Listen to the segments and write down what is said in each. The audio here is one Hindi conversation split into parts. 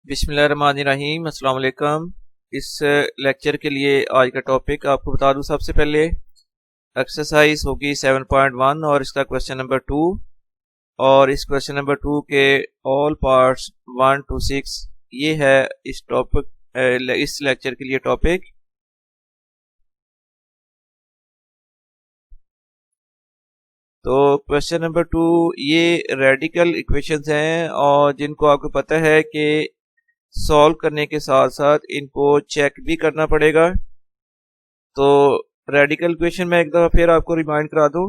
बिस्मिल्लाहिर्रहमानिर्रहीम, अस्सलाम वालेकुम। इस लेक्चर के लिए आज का टॉपिक आपको बता दूं। सबसे पहले एक्सरसाइज होगी 7.1 और इसका क्वेश्चन नंबर 2, और इस क्वेश्चन नंबर 2 के ऑल पार्ट्स 1 to 6 ये है इस इस लेक्चर के लिए टॉपिक। तो क्वेश्चन नंबर 2 ये रेडिकल इक्वेशंस हैं और जिनको आपको पता है कि सॉल्व करने के साथ साथ इनको चेक भी करना पड़ेगा। तो रेडिकल इक्वेशन में एक दफा फिर आपको रिमाइंड करा दूं,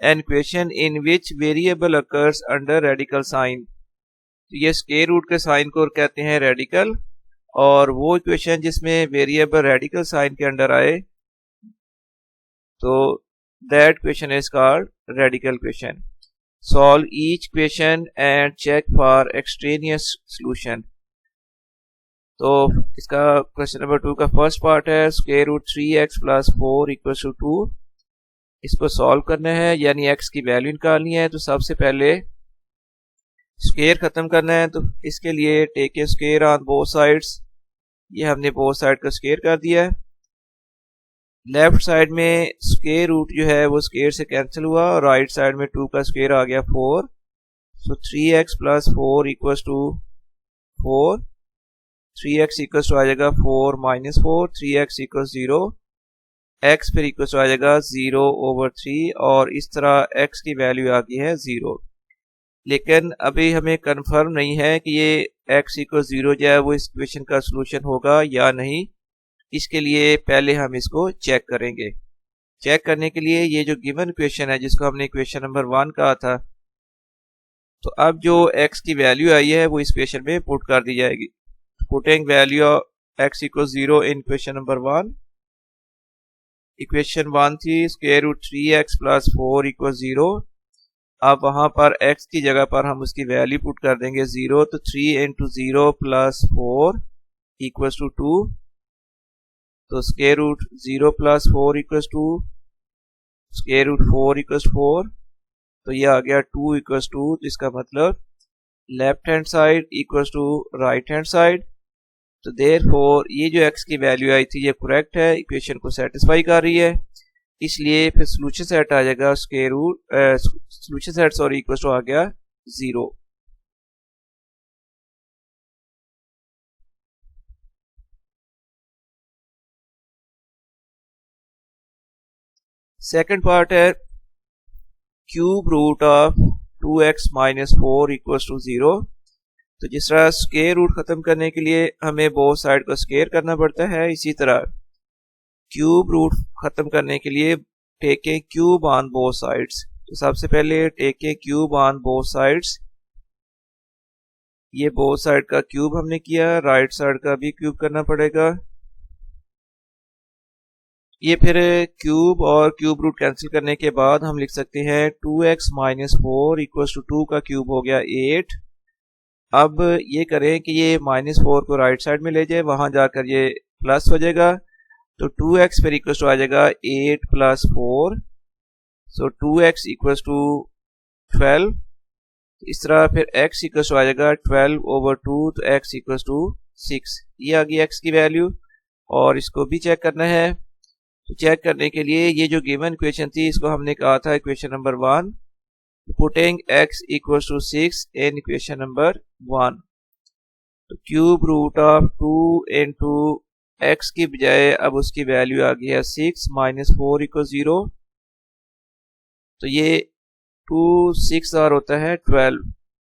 an equation in which variable occurs under radical sign. तो ये स्क्वायर रूट के साइन को कहते हैं रेडिकल, और वो इक्वेशन जिसमें वेरिएबल रेडिकल साइन के अंडर आए तो that equation is called radical equation. Solve each equation and check for extraneous solution. तो इसका क्वेश्चन नंबर 2 का फर्स्ट पार्ट है square root 3x plus 4 equal to 2। इसको सॉल्व करना है, यानी x की वैल्यू निकालनी है। तो सबसे पहले स्क्वायर खत्म करना है, तो इसके लिए take a square on both sides. ये हमने बोथ साइड का स्क्वायर कर दिया है। लेफ्ट साइड में स्क्वायर रूट जो है वो स्क्वायर से कैंसिल हुआ, और राइट साइड में 2 का स्क्वायर आ गया 4। So 3x plus 4 equal to 4। 3x equal to आ जाएगा 4 माइनस 4, 3x इक्वल 0, x फिर इक्वल टू आ जाएगा 0/3, और इस तरह x की वैल्यू आ गई है 0। लेकिन अभी हमें कंफर्म नहीं है कि ये x इक्वल 0 जो है वो इस इक्वेशन का सोल्यूशन होगा या नहीं। इसके लिए पहले हम इसको चेक करेंगे। चेक करने के लिए ये जो गिवन इक्वेशन है जिसको हमने इक्वेशन नंबर 1 कहा था, तो अब जो x की वैल्यू आई है वो इस इक्वेशन में पुट कर दी जाएगी। Putting value of x equal 0 in equation number 1। Equation 1 थी square root 3x plus 4 equal 0। अब वहां पर x की जगह पर हम उसकी वैल्यू पुट कर देंगे 0। तो 3 इंटू 0 प्लस 4 इक्वल टू 2। तो square root 0 plus 4 equal to square root 4 equal 4। तो ये आ गया 2 इक्वल टू, जिसका मतलब left hand side equal to right hand side. तो देयरफॉर ये जो x की वैल्यू आई थी ये करेक्ट है, इक्वेशन को सेटिस्फाई कर रही है। इसलिए फिर सोल्यूशन सेट आ जाएगा square root solution set sorry equal to आ गया 0। सेकंड पार्ट है cube root of 2x minus 4 equal to 0। तो जिस तरह स्क्वायर रूट खत्म करने के लिए हमें बोथ साइड को स्क्वायर करना पड़ता है, इसी तरह क्यूब रूट खत्म करने के लिए take a cube on both sides. तो सबसे पहले take a cube on both sides. ये बोथ साइड का क्यूब हमने किया, राइट साइड का भी क्यूब करना पड़ेगा। ये फिर क्यूब और क्यूब रूट कैंसिल करने के बाद हम लिख सकते हैं 2x माइनस 4 इक्वल टू 2 का क्यूब हो गया 8। अब ये करें कि ये माइनस 4 को राइट साइड में ले जाए, वहां जाकर ये प्लस हो जाएगा। तो 2x फिर इक्वल टू आ जाएगा 8 plus 4। So 2x equal to 12। इस तरह फिर x इक्वल टू आ जाएगा 12/2। तो x इक्वल टू 6। ये आ गई x की वैल्यू, और इसको भी चेक करना है। तो चेक करने के लिए ये जो गिवन इक्वेशन थी इसको हमने कहा था equation number 1। Putting x equal to 6 in equation number 1। तो cube root of 2 into x की बजाय अब उसकी वैल्यू आ गई है 6 माइनस 4 इक्वल 0। तो ये 2 6 और होता है 12।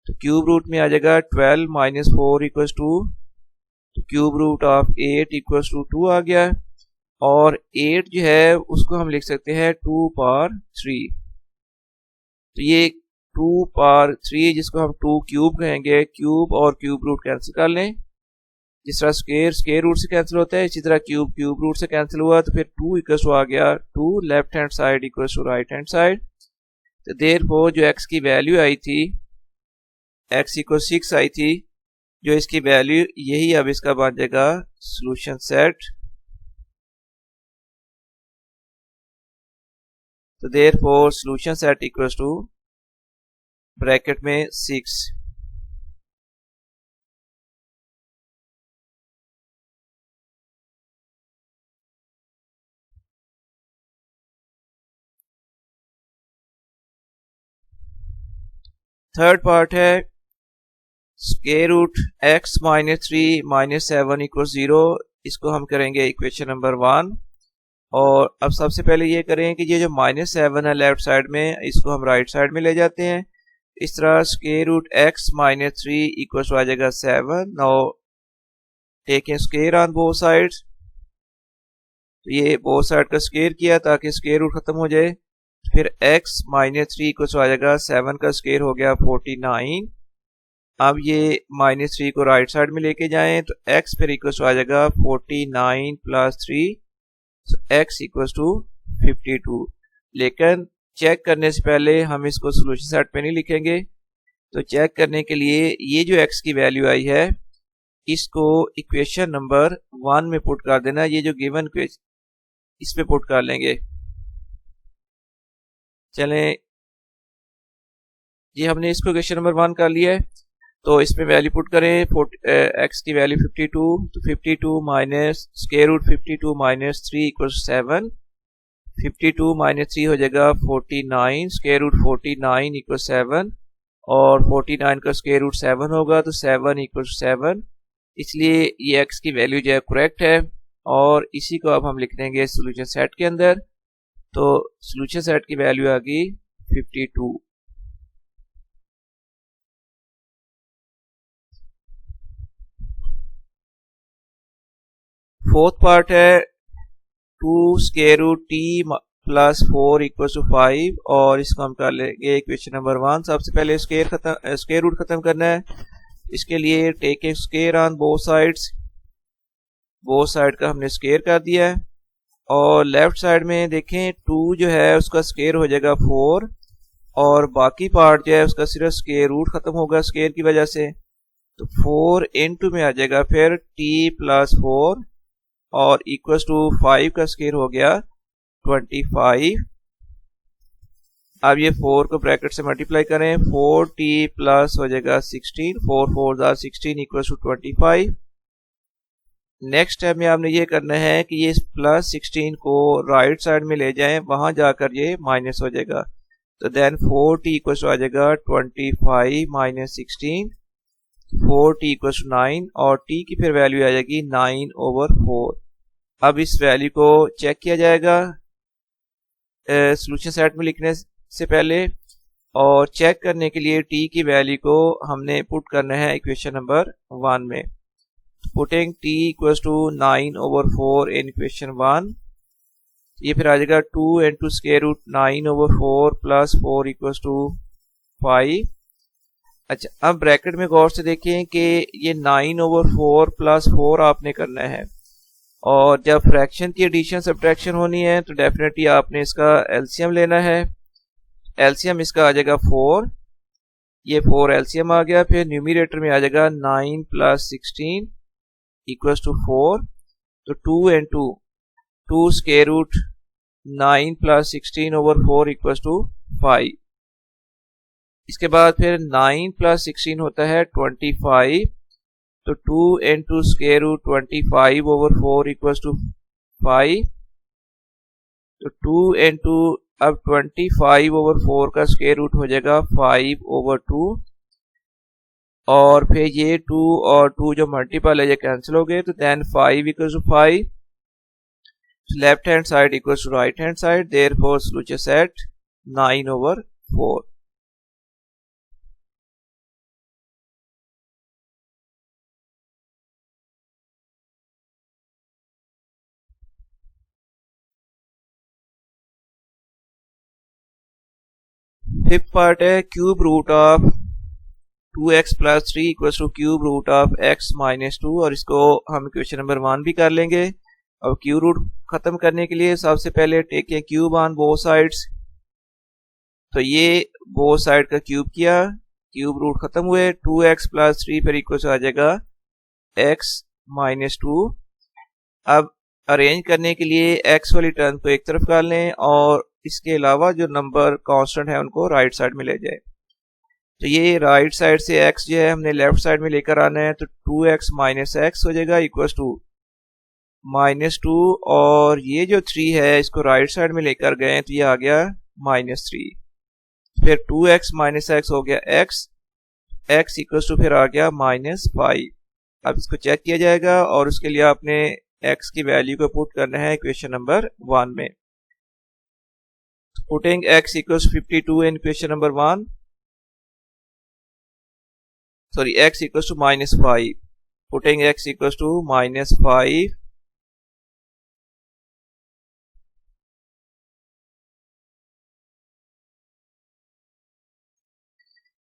तो क्यूब रूट में आ जाएगा 12 माइनस 4 इक्वल टू, तो cube root of 8 equal to 2 आ गया। और 8 जो है उसको हम लिख सकते हैं 2 पावर 3। तो ये 2 पावर 3 जिसको हम 2 क्यूब कहेंगे, क्यूब और क्यूब रूट कैंसिल कर लें। जिस तरह स्क्वायर रूट से कैंसिल होता है, इसी तरह क्यूब क्यूब रूट से कैंसिल हुआ। तो फिर 2 इक्वल टू आ गया 2 left hand side equal to right hand side. तो देयरफॉर जो x की वैल्यू आई थी, x इक्वल 6 आई थी, जो इसकी वैल्यू यही अब इसका बन जाएगा सोल्यूशन सेट। तो therefore solution set equals to bracket में 6। थर्ड पार्ट है square root x minus 3 minus 7 equal 0। इसको हम करेंगे इक्वेशन नंबर 1। और अब सबसे पहले ये करें कि ये जो माइनस 7 है लेफ्ट साइड में, इसको हम राइट साइड में ले जाते हैं। इस तरह square root x minus 3 equal आ जाएगा 7। Now taking square on both sides, तो ये बोथ साइड का स्क्वायर किया ताकि स्क्वायर रूट खत्म हो जाए। फिर x माइनस 3 इक्वल आ जाएगा 7 का स्क्वायर हो गया 49। अब ये माइनस 3 को राइट साइड में लेके जाएं तो x फिर इक्वल आ जाएगा 49 प्लस 3, x इक्वल टू 52। लेकिन चेक करने से पहले हम इसको सोल्यूशन सेट पे नहीं लिखेंगे। तो चेक करने के लिए ये जो x की वैल्यू आई है इसको इक्वेशन नंबर 1 में पुट कर देना। ये जो गिवन इक्वेशन इस पे पुट कर लेंगे। चलें, ये हमने इसको इक्वेशन नंबर 1 कर लिया है, तो इसमें वैल्यू पुट करें। x की वैल्यू 52, तो 52 minus square root 52 minus 3 equal 7। 52 minus 3 हो जाएगा 49, स्क्वायर रूट 49 इक्वल 7, और 49 का स्क्वायर रूट 7 होगा तो 7 इक्वल 7। इसलिए ये x की वैल्यू जो है करेक्ट है, और इसी को अब हम लिख देंगे सोल्यूशन सेट के अंदर। तो सोल्यूशन सेट की वैल्यू आ गई 52। फोर्थ पार्ट है 2 square root T plus 4 equal to 5, और इसको हम कर लेंगे इक्वेशन नंबर 1। सबसे पहले स्क्वायर रूट खत्म करना है। इसके लिए taking square on both sides, both side का हमने स्क्वायर कर दिया है। और लेफ्ट साइड में देखें 2 जो है उसका स्क्वायर हो जाएगा 4, और बाकी पार्ट जो है उसका सिर्फ स्क्वायर रूट खत्म होगा स्क्वायर की वजह से, तो 4 इंटू में आ जाएगा फिर t प्लस 4, और इक्वल्स टू 5 का स्क्वायर हो गया 25। अब ये 4 को ब्रैकेट से मल्टीप्लाई करें, 4t प्लस हो जाएगा 16, 4 4 16 इक्वल्स टू 25। नेक्स्ट स्टेप में आपने ये करना है कि ये प्लस 16 को राइट साइड में ले जाएं, वहां जाकर ये माइनस हो जाएगा। तो देन 4t इक्वल्स आ जाएगा 25 माइनस 16, 4t इक्वल्स 9, और t की फिर वैल्यू आ जाएगी 9/4। अब इस वैल्यू को चेक किया जाएगा सोल्यूशन सेट में लिखने से पहले, और चेक करने के लिए t की वैल्यू को हमने पुट करना है इक्वेशन नंबर 1 में। Putting t equals to 9/4 in equation 1, ये फिर आ जाएगा 2 into square root 9/4 plus 4 equals to 5। अच्छा, अब ब्रैकेट में गौर से देखें कि ये 9/4 प्लस 4 आपने करना है, और जब फ्रैक्शन की एडिशन सब्ट्रैक्शन होनी है तो डेफिनेटली आपने इसका एलसीएम लेना है। एलसीएम इसका आ जाएगा 4, ये 4 एलसीएम आ गया। फिर न्यूमरेटर में आ जाएगा 9 प्लस 16 इक्वल्स टू 4, तो 2 into 2 square root 9 plus 16/4 equals to 5। इसके बाद फिर 9 प्लस 16 होता है 25, तो 2 into square root 25/4 equals to 5, तो 2 इंटू अब 25/4 का स्क्वायर रूट हो जाएगा 5/2, और फिर ये 2 और 2 जो मल्टीपल है ये कैंसिल हो गए, तो then 5 equals to 5, left hand side equals to right hand side, therefore solution set 9/4। Fifth part है cube root of 2x plus 3 equals to cube root of x minus 2, और इसको हम इक्वेशन नंबर 1 भी कर लेंगे। अब क्यूब रूट खत्म करने के लिए सबसे पहले take a cube on both sides, तो ये बोथ साइड का क्यूब किया, क्यूब रूट खत्म हुए, 2x प्लस 3 पर इक्वल्स आ जाएगा x माइनस 2। अब अरेंज करने के लिए x वाली टर्म को एक तरफ कर लें, और इसके अलावा जो नंबर कांस्टेंट है उनको राइट साइड में ले जाए। तो ये राइट साइड से x जो है हमने लेफ्ट साइड में लेकर आना है, तो 2x माइनस x हो जाएगा इक्वल्स टू -2, और ये जो 3 है इसको राइट साइड में लेकर गए तो ये आ गया -3। फिर 2x माइनस एक्स हो गया x इक्वल टू फिर आ गया -5। अब इसको चेक किया जाएगा और उसके लिए आपने x की वैल्यू को पुट करना है इक्वेशन नंबर 1 में। Putting x equals 52 in equation number 1, sorry, x equals to -5, putting x equals to -5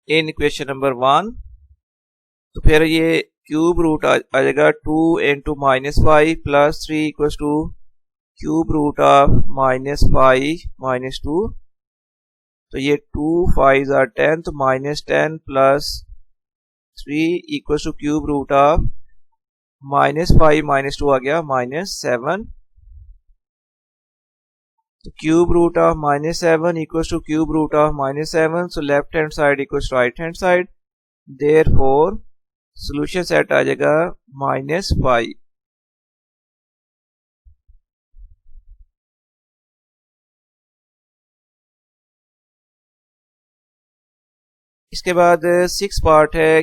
in equation number 1, तो फिर ये क्यूब रूट आ जाएगा 2 into -5 plus 3 equals to cube root of -5 -2, तो ये 2 5 आर 10, तो -10 plus 3 equals to cube root of -5 -2 आ गया -7, तो cube root of -7 equals to cube root of -7, so left hand side equals right hand side, therefore solution set आ जाएगा -5। इसके बाद 6 पार्ट है,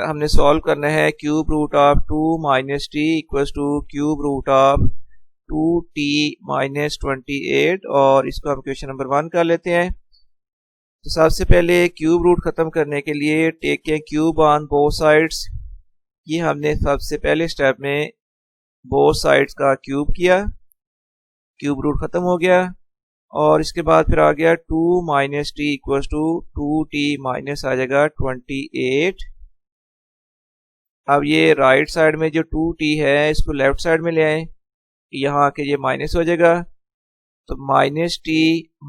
हमने सॉल्व करना है cube root of 2 minus T equals to cube root of 2t minus 28, और इसको हम क्वेश्चन नंबर 1 कर लेते हैं। तो सबसे पहले क्यूब रूट खत्म करने के लिए take a cube on both sides, ये हमने सबसे पहले स्टेप में बोथ साइड्स का क्यूब किया, क्यूब रूट खत्म हो गया, और इसके बाद फिर आ गया 2 minus T equals to 2t minus आ जाएगा 28। अब ये राइट साइड में जो 2t है इसको लेफ्ट साइड में ले आए, यहाँ आके ये माइनस हो जाएगा, तो माइनस टी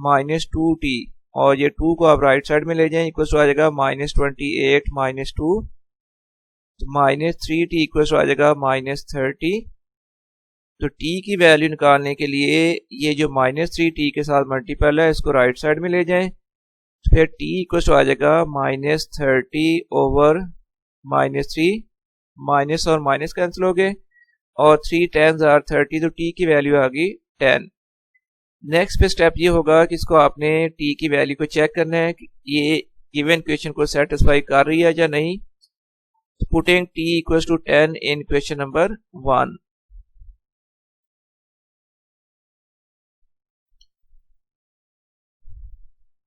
माइनस 2t, और ये 2 को आप राइट साइड में ले जाएं, इक्वल्स आ जाएगा -28 माइनस 2, तो -3t इक्वल्स आ जाएगा -30। तो t की वैल्यू निकालने के लिए ये जो -3t के साथ मल्टीपल है इसको राइट साइड में ले जाएं, फिर t इक्वल्स आ जाएगा -30 ओवर -3, माइनस और माइनस कैंसिल हो गए, और 3 10s आर 30, तो t की वैल्यू आ गई 10। नेक्स्ट पे स्टेप ये होगा कि इसको आपने t की वैल्यू को चेक करना है कि ये गिवन इक्वेशन को सेटिस्फाई कर रही है या नहीं। Putting t equals to 10 in equation number 1,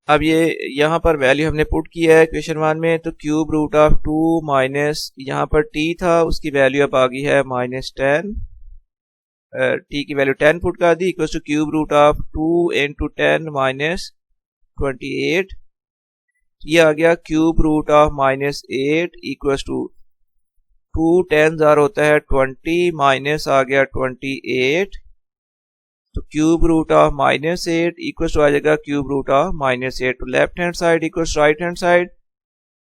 अब ये यहाँ पर वैल्यू हमने पुट किया है क्वेश्चन 1 में, तो क्यूब रूट ऑफ 2 माइनस यहाँ पर t था उसकी वैल्यू अब आ गई है -10, t की वैल्यू 10 पुट कर दी, equals to cube root of 2 into 10 minus 28, ये आ गया cube root of -8 equals to 2 10 होता है 20 माइनस आ गया 28, तो cube root of -8 equals to आ जाएगा क्यूब रूट ऑफ -8, तो left hand side equals right hand side,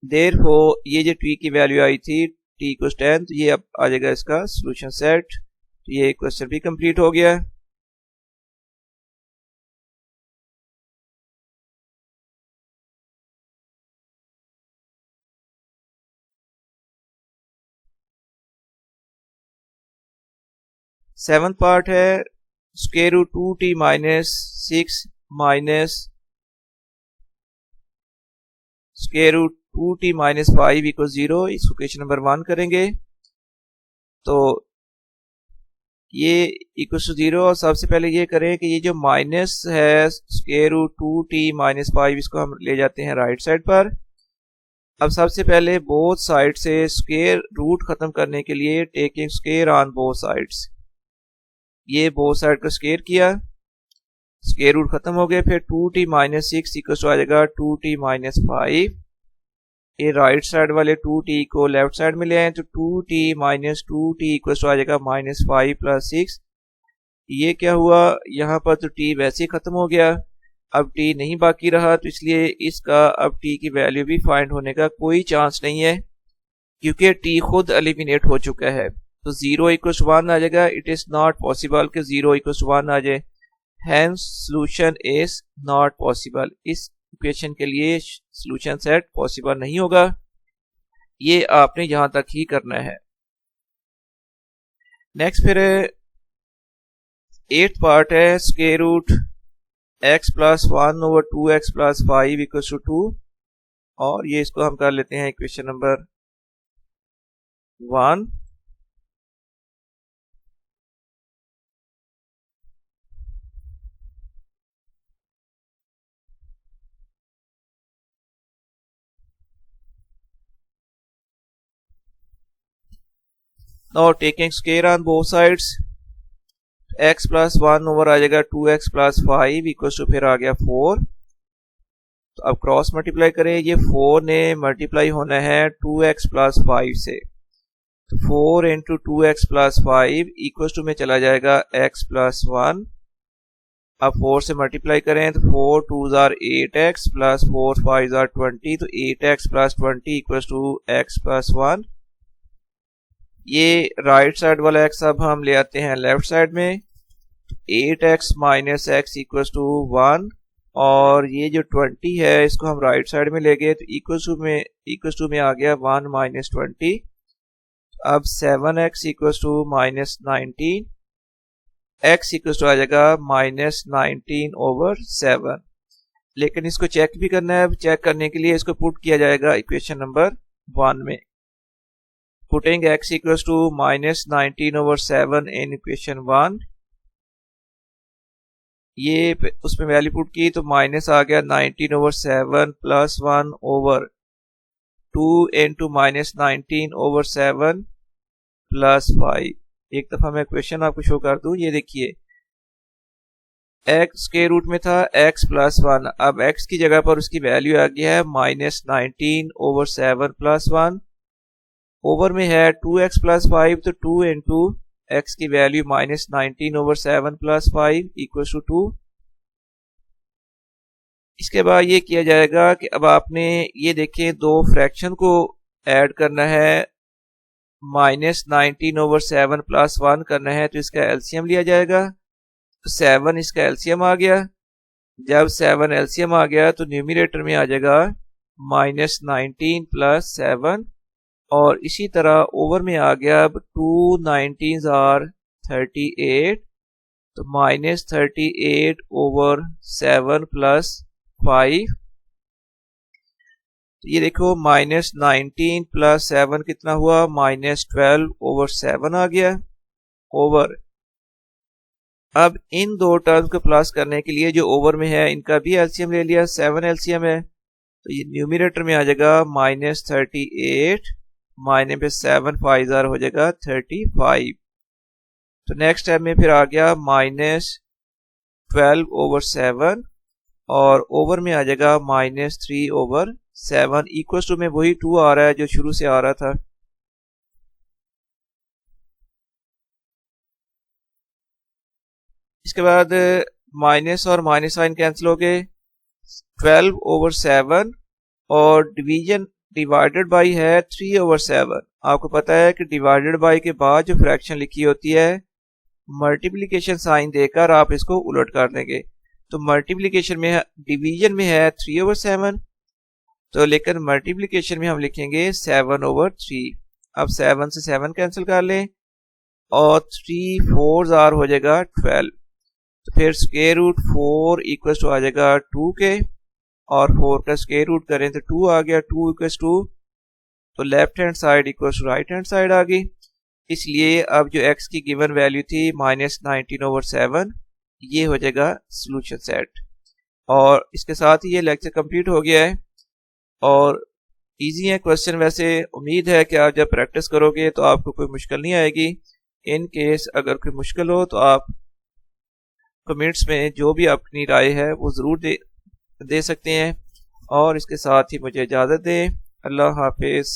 therefore ये जो t की वैल्यू आई थी t इक्वल्स 10, तो ये अब आ जाएगा इसका सॉल्यूशन सेट। तो ये क्वेश्चन भी कंप्लीट हो गया। सेवंथ पार्ट है square root 2t minus 6 minus square root 2t minus 5 equal 0, इसको क्वेश्चन नंबर 1 करेंगे, तो ये इक्वल टू 0, और सबसे पहले ये करें कि ये जो माइनस है स्क्वायर रूट 2t माइनस 5 इसको हम ले जाते हैं राइट साइड पर। अब सबसे पहले बोथ साइड से स्क्वायर रूट खत्म करने के लिए taking square on both sides, ये बोथ साइड का स्क्वायर किया, स्क्वायर रूट खत्म हो गए, फिर 2t माइनस 6 इक्वल टू आ जाएगा 2t माइनस 5, ये राइट साइड वाले 2t को लेफ्ट साइड में ले आए, तो 2t minus 2t equal to आ जाएगा -5 प्लस 6, ये क्या हुआ यहाँ पर, तो t वैसे ही खत्म हो गया, अब t नहीं बाकी रहा, तो इसलिए इसका अब t की वैल्यू भी फाइंड होने का कोई चांस नहीं है क्योंकि t खुद एलिमिनेट हो चुका है, तो 0 इक्वल्स 1 आ जाएगा, इट इज नॉट पॉसिबल कि 0 इक्वल्स 1 आ जाए, hence solution is not possible, इस इक्वेशन के लिए सॉल्यूशन सेट पॉसिबल नहीं होगा, ये आपने यहां तक ही करना है। नेक्स्ट फिर 8th पार्ट है square root x plus 1/2x+5 equals to 2, और ये इसको हम कर लेते हैं equation number 1। Now taking square on both sides, x plus 1 over आ जाएगा 2x+5 इक्वल्स टू फिर आ गया 4। तो अब क्रॉस मल्टीप्लाई करें, ये 4 ने मल्टीप्लाई होना है 2x+5 से, तो 4 इंटू 2x+5 इक्वल्स टू में चला जाएगा x+1। अब 4 से मल्टीप्लाई करें तो 4 2s are 8x plus 4 5s are 20, तो 8x plus 20 equals to x+1। ये राइट साइड वाला x अब हम ले आते हैं लेफ्ट साइड में, 8x minus x equals to 1, और ये जो 20 है इसको हम राइट साइड में ले गए तो इक्वल्स टू में आ गया 1 माइनस 20। अब 7x equals to minus 19, x equals to आ जाएगा माइनस 19/7। लेकिन इसको चेक भी करना है, चेक करने के लिए इसको पुट किया जाएगा इक्वेशन नंबर 1 में। Putting x equals to minus 19/7 in equation 1, ये उसमें वैल्यू पुट की तो माइनस आ गया 19/7 प्लस 1/2 इंटू माइनस 19/7 प्लस 5। एक दफा मैं क्वेश्चन आपको शो कर दूं, ये देखिए x के रूट में था x प्लस 1, अब x की जगह पर उसकी वैल्यू आ गया है माइनस 19/7 प्लस 1, ओवर में है 2x प्लस 5, तो 2 इंटू x की value minus 19/7 plus 5 equal to 2। इसके बाद ये किया जाएगा कि अब आपने ये देखें दो फ्रैक्शन को ऐड करना है, माइनस 19/7 प्लस 1 करना है, तो इसका एलसीएम लिया जाएगा। 7 इसका एलसीएम आ गया, जब 7 एलसीएम आ गया तो न्यूमरेटर में आ जाएगा माइनस 19 प्लस 7, और इसी तरह ओवर में आ गया, अब 2 19s are 38, तो माइनस 38/7 प्लस 5। तो ये देखो माइनस 19 प्लस 7 कितना हुआ, माइनस 12/7 आ गया ओवर। अब इन दो टर्म्स को प्लस करने के लिए जो ओवर में है इनका भी एलसीएम ले लिया, 7 एलसीएम है, तो ये न्यूमरेटर में आ जाएगा माइनस 38 माइनस पे 7 5 हो जाएगा 35। तो नेक्स्ट स्टेप में फिर आ गया माइनस 12/7, और ओवर में आ जाएगा माइनस 3/7 इक्वल्स टू में वही 2 आ रहा है जो शुरू से आ रहा था। इसके बाद माइनस और माइनस साइन कैंसिल हो गए, 12/7 और डिवीजन डिवाइडेड बाई है 3/7। आपको पता है कि डिवाइडेड बाई के बाद जो फ्रैक्शन लिखी होती है मल्टीप्लिकेशन साइन देकर आप इसको उलट कर देंगे, तो मल्टीप्लिकेशन में डिवीजन में है 3/7, तो लेकिन मल्टीप्लिकेशन में हम लिखेंगे 7/3। अब 7 से 7 कैंसिल कर लें और 3 4s हो जाएगा 12, तो फिर स्क्वायर रूट 4 इक्वल्स टू आ जाएगा 2 के, और 4 का स्क्वायर रूट करें तो 2 आ गया, 2 इक्वल्स टू, तो left hand side equals to right hand side आ गई। इसलिए अब जो x की गिवन वैल्यू थी माइनस 19/7, ये हो जाएगा सोल्यूशन सेट। और इसके साथ ही ये लेक्चर कंप्लीट हो गया है, और इजी है क्वेश्चन। वैसे उम्मीद है कि आप जब प्रैक्टिस करोगे तो आपको कोई मुश्किल नहीं आएगी। इन केस अगर कोई मुश्किल हो तो आप कमेंट्स में जो भी अपनी राय है वो ज़रूर दे सकते हैं। और इसके साथ ही मुझे इजाज़त दें। अल्लाह हाफिज़।